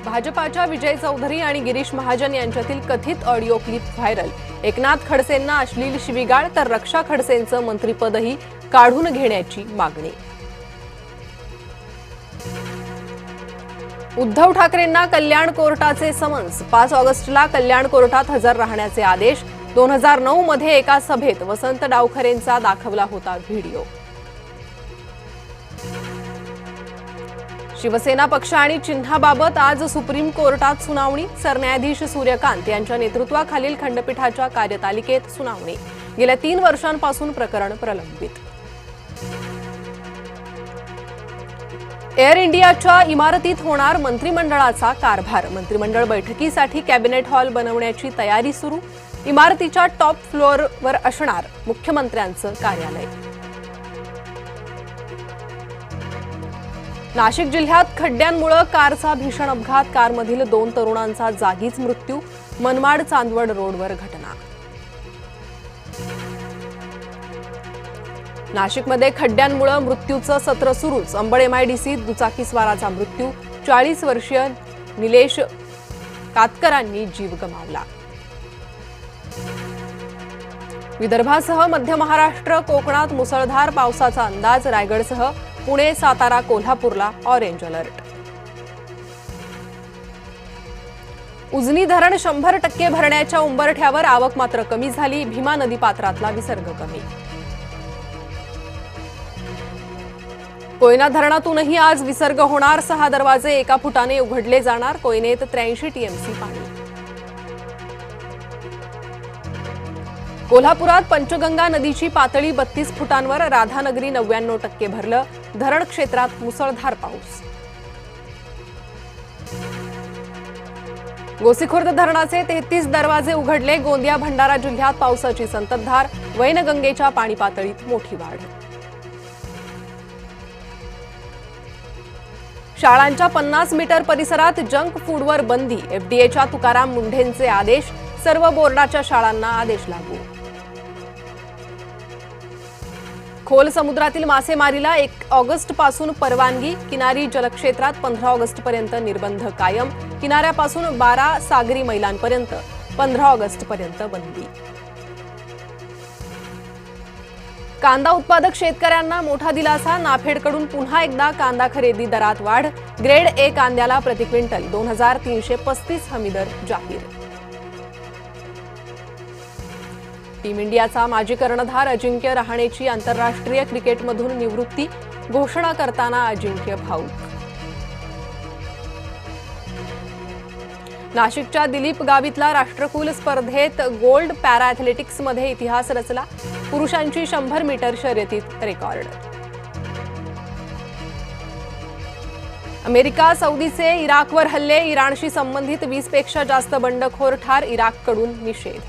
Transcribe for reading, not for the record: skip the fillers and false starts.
भाजपाच्या विजय चौधरी आणि गिरीश महाजन यांच्यातील कथित ऑडिओ क्लिप व्हायरल। एकनाथ खडसेंना अश्लील शिवीगाळ तर रक्षा खडसेंचं मंत्रिपदही काढून घेण्याची मागणी। उद्धव ठाकरेंना कल्याण कोर्टाचे समन्स। 5 ऑगस्टला कल्याण कोर्टात हजर राहण्याचे आदेश। 2009 मध्ये एका सभेत वसंत डावखरेंचा दाखवला होता व्हिडिओ। शिवसेना पक्ष आणि चिन्हाबाबत आज सुप्रीम कोर्टात सुनावणी। सरन्यायाधीश सूर्यकांत यांच्या नेतृत्वाखालील खंडपीठाच्या कार्यतालिकेत सुनावणी। गेल्या 3 वर्षांपासून प्रकरण प्रलंबित। एअर इंडियाच्या इमारतीत होणार मंत्रिमंडळाचा कारभार। मंत्रिमंडळ बैठकीसाठी कॅबिनेट हॉल बनवण्याची तयारी सुरू। इमारतीच्या टॉप फ्लोअरवर असणार मुख्यमंत्र्यांचं कार्यालय। नाशिक जिल्ह्यात खड्ड्यांमुळे कारचा भीषण अपघात। कारमधील 2 तरुणांचा जागीच मृत्यू। मनमाड चांदवड रोडवर घटना। नाशिकमध्ये खड्ड्यांमुळे मृत्यूचं सत्र सुरूच। अंबड MIDCत दुचाकीस्वाराचा मृत्यू। 40 वर्षीय निलेश कातकरांनी जीव गमावला। विदर्भासह मध्य महाराष्ट्र कोकणात मुसळधार पावसाचा अंदाज। रायगडसह पुणे, सातारा, कोल्हापूरला ऑरेंज अलर्ट। उजनी धरण 100% भरण्याच्या उंबरठ्यावर। आवक मात्र कमी झाली। भीमा नदीपात्रातला विसर्ग कमी। कोयना धरणातूनही आज विसर्ग होणार। 6 दरवाजे एका फुटाने उघडले जाणार। कोयनेत 83 TMC पाणी। कोल्हापुरात पंचगंगा नदीची पातळी 32 फुटांवर। राधानगरी 99% भरलं। धरण क्षेत्रात मुसळधार पाऊस। गोसीखुर्द धरणाचे 33 दरवाजे उघडले। गोंदिया भंडारा जिल्ह्यात पावसाची संततधार। वैनगंगेच्या पाणी पातळीत मोठी वाढ। शाळांच्या 50 मीटर परिसरात जंक फूडवर बंदी। FDAच्या तुकाराम मुंढेंचे आदेश। सर्व बोर्डाच्या शाळांना आदेश लागू। खोल समुद्रातील मासेमारीला 1 ऑगस्टपासून परवानगी। किनारी जलक्षेत्रात 15 ऑगस्टपर्यंत निर्बंध कायम। किनाऱ्यापासून 12 सागरी मैलांपर्यंत 15 ऑगस्टपर्यंत बंदी। कांदा उत्पादक शेतकऱ्यांना मोठा दिलासा। नाफेडकडून पुन्हा एकदा कांदा खरेदी दरात वाढ। ग्रेड A कांद्याला प्रति क्विंटल 2335 हमीदर जाहीर। टीम इंडियाचा माजी कर्णधार अजिंक्य रहाणेची आंतरराष्ट्रीय क्रिकेटमधून निवृत्ती। घोषणा करताना अजिंक्य भाऊक। नाशिकच्या दिलीप गावितला राष्ट्रकुल स्पर्धेत गोल्ड। पॅरा ॲथलेटिक्समध्ये इतिहास रचला। पुरुषांची 100 मीटर शर्यतीत रेकॉर्ड। अमेरिका सौदीचे इराकवर हल्ले। इराणशी संबंधित 20 पेक्षा जास्त बंडखोर ठार। इराककडून निषेध।